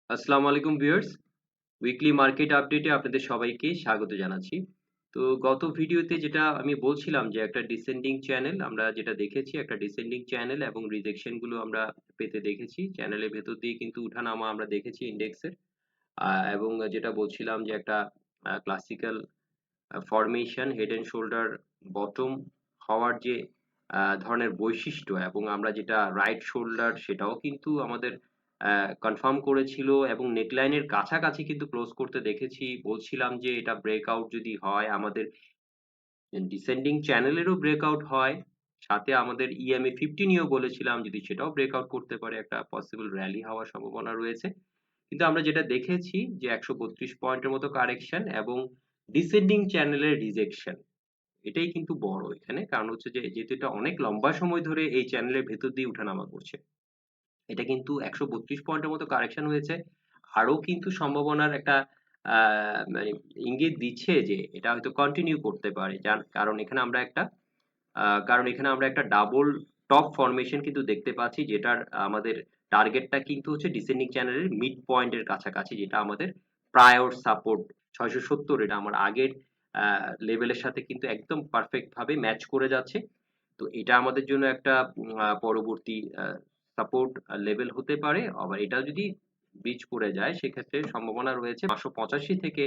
আসসালামু আলাইকুম viewers. Weekly market আপডেটে আপনাদের সবাইকে স্বাগত জানাচ্ছি। তো গত ভিডিওতে যেটা আমি বলছিলাম যে একটা ডিসেন্ডিং চ্যানেল আমরা যেটা দেখেছি, একটা ডিসেন্ডিং চ্যানেল এবং রিজেকশন গুলো আমরা পেতে দেখেছি। চ্যানেলের ভেতর দিয়ে কিন্তু উঠানামা আমরা দেখেছি ইনডেক্সের। এবং যেটা বলছিলাম যে একটা classical formation head and shoulder bottom হওয়ার যে ধরনের বৈশিষ্ট্য এবং আমরা যেটা রাইট শোল্ডার সেটাও কিন্তু আমাদের কনফার্ম করেছিল এবং নেকলাইনের কাছাকাছি কিন্তু ক্লোজ করতে দেখেছি। বলছিলাম যে এটা ব্রেকআউট যদি হয় আমাদের ডিসেন্ডিং চ্যানেলেরও ব্রেকআউট হয়, সাথে আমাদের ইএমএ 50 নিয়েও বলেছিলাম যদি সেটাও ব্রেকআউট করতে পারে একটা পসিবল র‍্যালি হওয়ার সম্ভাবনা রয়েছে। কিন্তু আমরা যেটা দেখেছি যে 132 পয়েন্টের মতো কারেকশন এবং ডিসেন্ডিং চ্যানেলের রিজেকশন, এটাই কিন্তু বড় এখানে। কারণ হচ্ছে যে যেহেতু এটা অনেক লম্বা সময় ধরে এই চ্যানেলের ভেতর দিয়ে উঠানামা করছে, এটা কিন্তু 132 পয়েন্টের মতো কারেকশন হয়েছে। আরো কিন্তু সম্ভাবনার একটা মানে ইঙ্গিত দিচ্ছে যে এটা হয়তো কন্টিনিউ করতে পারে। যার কারণ এখানে আমরা একটা ডাবল টপ ফরমেশন কিন্তু দেখতে পাচ্ছি, যেটার আমাদের টার্গেটটা কিন্তু হচ্ছে ডিসেন্ডিং চ্যানেলের মিড পয়েন্টের কাছাকাছি, যেটা আমাদের প্রায়র সাপোর্ট 670। এটা আমার আগের লেভেলের সাথে কিন্তু একদম পারফেক্ট ভাবে ম্যাচ করে যাচ্ছে। তো এটা আমাদের জন্য একটা পরবর্তী সাপোর্ট লেভেল হতে পারে। আবার এটা যদি ব্রিচ করে যায় সেক্ষেত্রে সম্ভাবনা রয়েছে 585 থেকে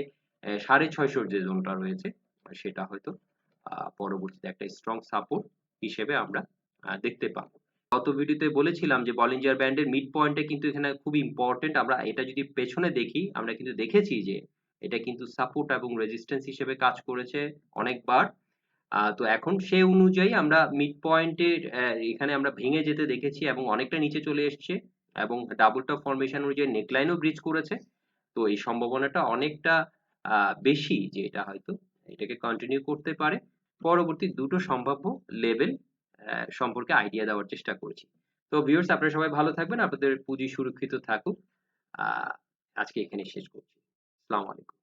650 যে জোনটা রয়েছে সেটা হয়তো পরবর্তীতে একটা স্ট্রং সাপোর্ট হিসেবে আমরা দেখতে পাবো। গত ভিডিওতে বলেছিলাম যে বলিঞ্জার ব্যান্ডের মিড পয়েন্টে কিন্তু এখানে খুব ইম্পর্টেন্ট। আমরা এটা যদি পেছনে দেখি আমরা কিন্তু দেখেছি যে এটা কিন্তু সাপোর্ট এবং রেজিস্ট্যান্স হিসেবে কাজ করেছে অনেকবার। তো এখন সে অনুযায়ী আমরা মিড পয়েন্টের এখানে আমরা ভেঙে যেতে দেখেছি এবং অনেকটা নিচে চলে এসছে এবং ডাবল টপ ফরমেশন অনুযায়ী নেকলাইনও ব্রিচ করেছে। তো এই সম্ভাবনাটা অনেকটা বেশি যে এটা হয়তো এটাকে কন্টিনিউ করতে পারে। পরবর্তী দুটো সম্ভাব্য লেভেল সম্পর্কে আইডিয়া দেওয়ার চেষ্টা করেছি। তো ভিউয়ার্স, আপনারা সবাই ভালো থাকবেন, আপনাদের পুঁজি সুরক্ষিত থাকুক। আহ আজকে এখানে শেষ করছি। আসসালামু আলাইকুম।